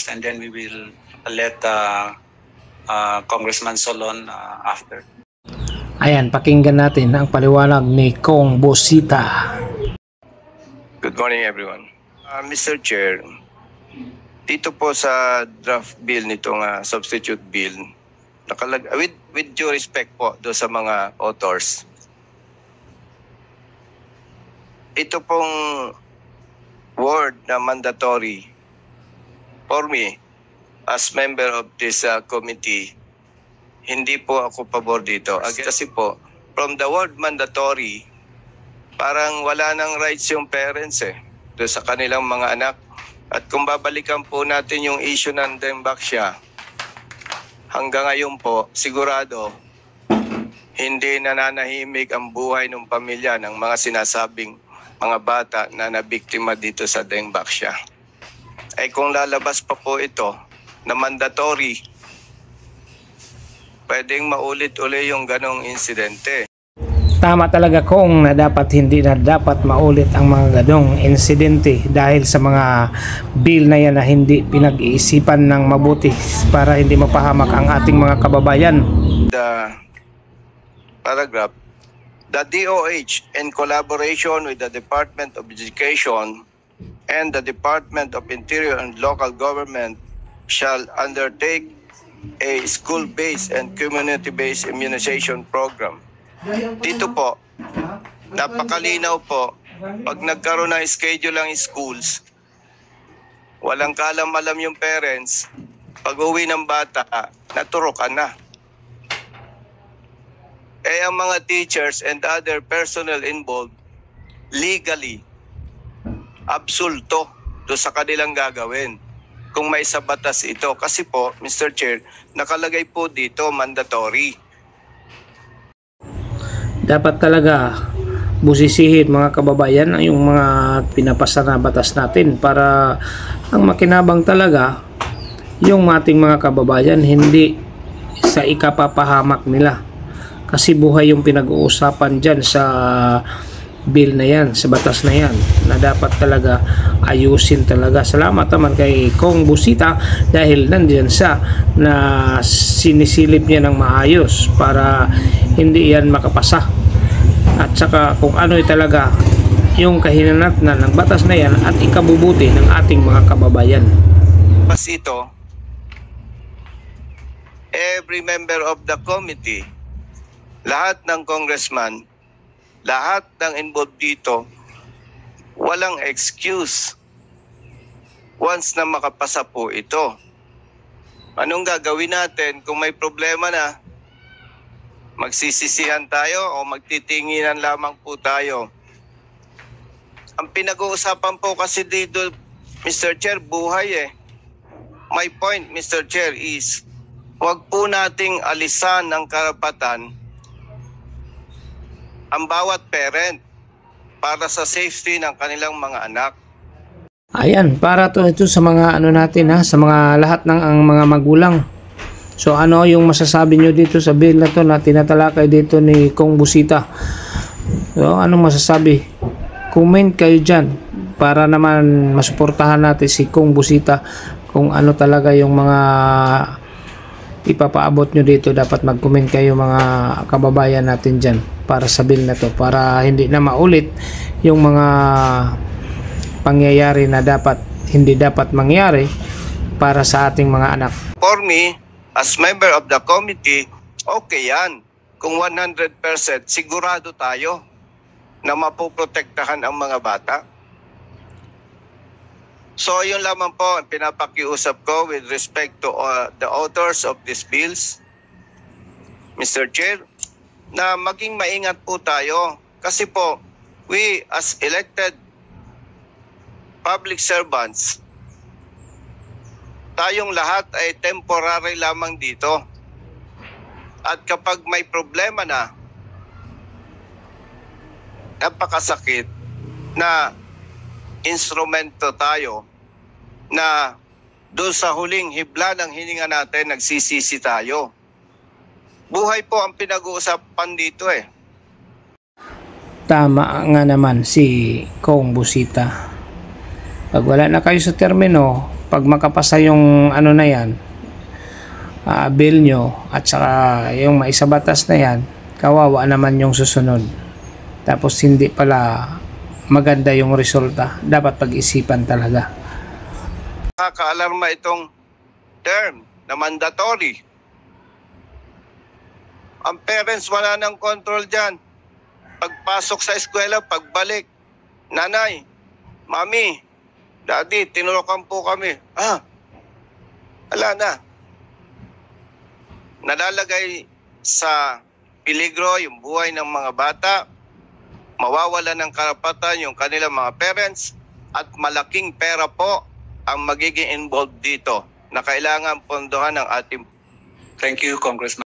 and then we will let Congressman Solon after. Ayan, pakinggan natin ang paliwanag ni Kong Busita. Good morning, everyone. Mr. Chair, dito po sa draft bill nitong substitute bill, with due respect po do sa mga authors, ito pong word na mandatory for me as member of this committee, hindi po ako pabor dito. Kasi po, from the word mandatory, parang wala nang rights yung parents do sa kanilang mga anak. At kung babalikan po natin yung issue ng Dembaksya, hanggang ngayon po, sigurado, hindi nananahimik ang buhay ng pamilya ng mga sinasabing mga bata na nabiktima dito sa Dembaksya. Ay kung lalabas pa po ito na mandatory, pwedeng maulit-uli yung ganong insidente. Tama talaga Kong na hindi na dapat maulit ang mga ganong insidente dahil sa mga bill na yan na hindi pinag-iisipan ng mabuti para hindi mapahamak ang ating mga kababayan. The paragraph, the DOH in collaboration with the Department of Education and the Department of Interior and Local Government shall undertake a school-based and community-based immunization program. Dito po, napakalinaw po, pag nagkaroon ng schedule ang schools, walang kaalam-alam yung parents, pag uwi ng bata, naturokan na. Eh ang mga teachers and other personnel involved, legally, absulto do sa kanilang gagawin kung may sa batas ito. Kasi po, Mr. Chair, nakalagay po dito mandatory. Dapat talaga busisihin mga kababayan yung mga pinapasa na batas natin para ang makinabang talaga yung ating mga kababayan hindi sa ikapapahamak nila. Kasi buhay yung pinag-uusapan dyan sa bill na yan, sa batas na yan, na dapat talaga ayusin talaga. Salamat naman kay Kong Busita dahil nandiyan siya na sinisilip niya ng maayos para hindi yan makapasa. At saka kung ano talaga yung kahinanatnan ng batas na yan at ikabubuti ng ating mga kababayan. Pas ito, every member of the committee, lahat ng congressman, lahat ng involved dito, walang excuse once na makapasa po ito. Anong gagawin natin kung may problema na? Magsisisihan tayo o magtitinginan lamang po tayo? Ang pinag-uusapan po kasi dito, Mr. Chair, buhay My point, Mr. Chair, is wag po nating alisan ng karapatan ang bawat parent para sa safety ng kanilang mga anak. Ayan, para ito sa mga natin sa mga lahat ng ang mga magulang. So ano yung masasabi nyo dito sa bill na to na tinatalakay dito ni Kong Busita? So anong masasabi? Comment kayo dyan para naman masuportahan natin si Kong Busita kung ano talaga yung mga ipapaabot nyo dito. Dapat mag-comment kayo mga kababayan natin dyan para sa bill na to, para hindi na maulit yung mga pangyayari na hindi dapat mangyari para sa ating mga anak. For me, as member of the committee, okay yan. Kung 100% sigurado tayo na mapoprotektahan ang mga bata. So yun lamang po ang pinapakiusap ko with respect to the authors of these bills, Mr. Chair, na maging maingat po tayo. Kasi po, we as elected public servants, tayong lahat ay temporary lamang dito. At kapag may problema na, napakasakit na instrumento tayo na doon sa huling hibla ng hininga natin, nagsisisi tayo. Buhay po ang pinag-uusapan dito Tama nga naman si Kong Busita. Pag wala na kayo sa termino, pag makapasa yung ano na yan, bill nyo at saka yung maisabatas na yan, kawawa naman yung susunod. Tapos hindi pala maganda yung resulta. Dapat pag-isipan talaga. Nakaka-alarma itong term na mandatory. Ang parents wala ng control dyan. Pagpasok sa eskwela, pagbalik, nanay, mami, daddy, tinurukan po kami. Wala na. Nalalagay sa peligro yung buhay ng mga bata, mawawala ng karapatan yung kanilang mga parents, at malaking pera po ang magiging involved dito na kailangan pondohan ng ating. Thank you, Congressman.